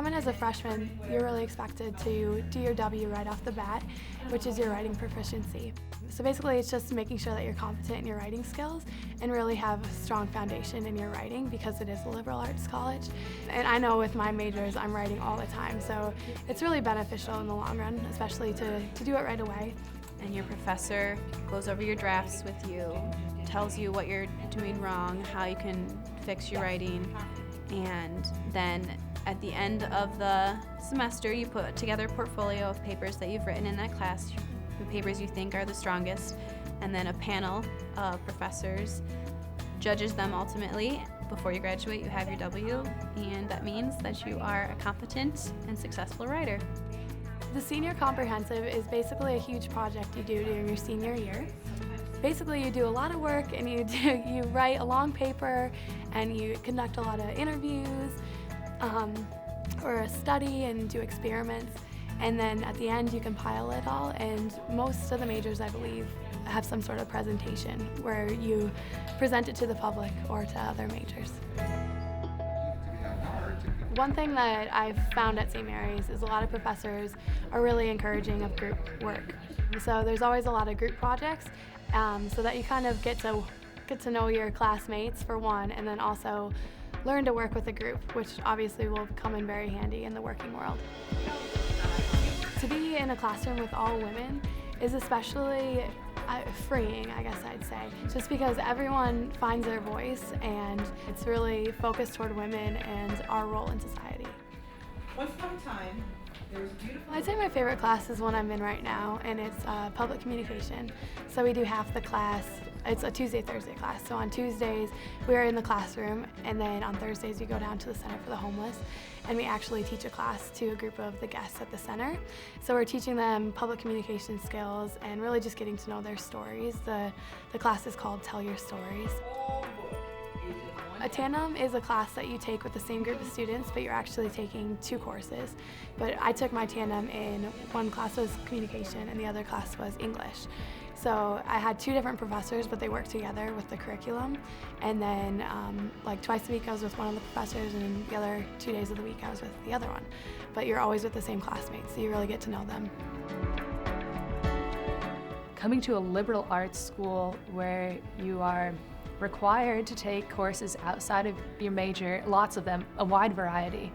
Coming as a freshman, you're really expected to do your W right off the bat, which is your writing proficiency. So basically it's just making sure that you're competent in your writing skills and really have a strong foundation in your writing because it is a liberal arts college. And I know with my majors I'm writing all the time, so it's really beneficial in the long run, especially to do it right away. And your professor goes over your drafts with you, tells you what you're doing wrong, how you can fix your writing, and then at the end of the semester you put together a portfolio of papers that you've written in that class, the papers you think are the strongest, and then a panel of professors judges them ultimately. Before you graduate, you have your W, and that means that you are a competent and successful writer. The Senior Comprehensive is basically a huge project you do during your senior year. Basically, you do a lot of work and you write a long paper and you conduct a lot of interviews or a study and do experiments. And then at the end, you compile it all. And most of the majors, I believe, have some sort of presentation where you present it to the public or to other majors. One thing that I've found at St. Mary's is a lot of professors are really encouraging of group work. So there's always a lot of group projects so that you kind of get to know your classmates for one, and then also learn to work with a group, which obviously will come in very handy in the working world. To be in a classroom with all women is especially freeing, I guess I'd say, just because everyone finds their voice and it's really focused toward women and our role in society. Once upon a time, there was a beautiful... I'd say my favorite class is one I'm in right now, and it's public communication. So we do half the class. It's a Tuesday-Thursday class. So on Tuesdays, we're in the classroom, and then on Thursdays, we go down to the Center for the Homeless, and we actually teach a class to a group of the guests at the center. So we're teaching them public communication skills and really just getting to know their stories. The class is called Tell Your Stories. A tandem is a class that you take with the same group of students, but you're actually taking two courses. But I took my tandem in one class was communication and the other class was English. So I had two different professors, but they worked together with the curriculum. And then like twice a week I was with one of the professors, and the other 2 days of the week I was with the other one. But you're always with the same classmates, so you really get to know them. Coming to a liberal arts school where you are required to take courses outside of your major, lots of them, a wide variety.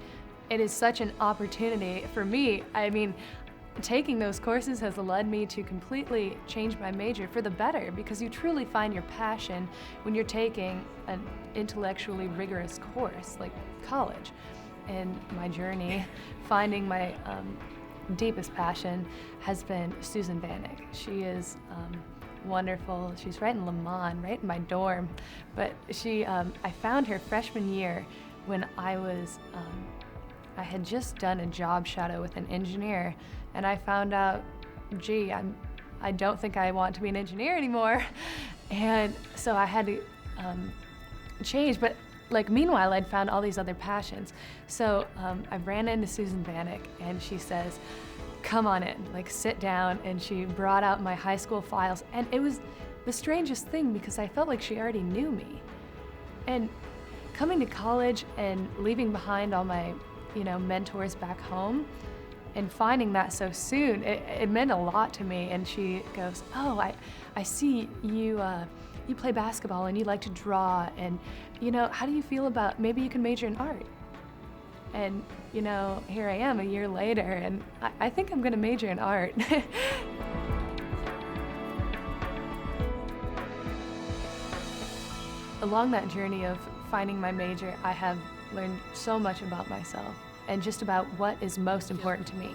It is such an opportunity for me. I mean, taking those courses has led me to completely change my major for the better, because you truly find your passion when you're taking an intellectually rigorous course like college. And my journey, finding my deepest passion has been Susan Bannock. She is wonderful. She's right in Lamont, right in my dorm. But I found her freshman year when I had just done a job shadow with an engineer, and I found out, gee, I don't think I want to be an engineer anymore. And so I had to change, but like meanwhile I'd found all these other passions. So I ran into Susan Bannock, and she says, come on in, like sit down, and she brought out my high school files, and it was the strangest thing because I felt like she already knew me. And coming to college and leaving behind all my mentors back home and finding that so soon, it meant a lot to me. And she goes, oh, I see you play basketball and you like to draw, and how do you feel about maybe you can major in art? And here I am a year later, and I think I'm gonna major in art. Along that journey of finding my major, I have learned so much about myself and just about what is most important to me.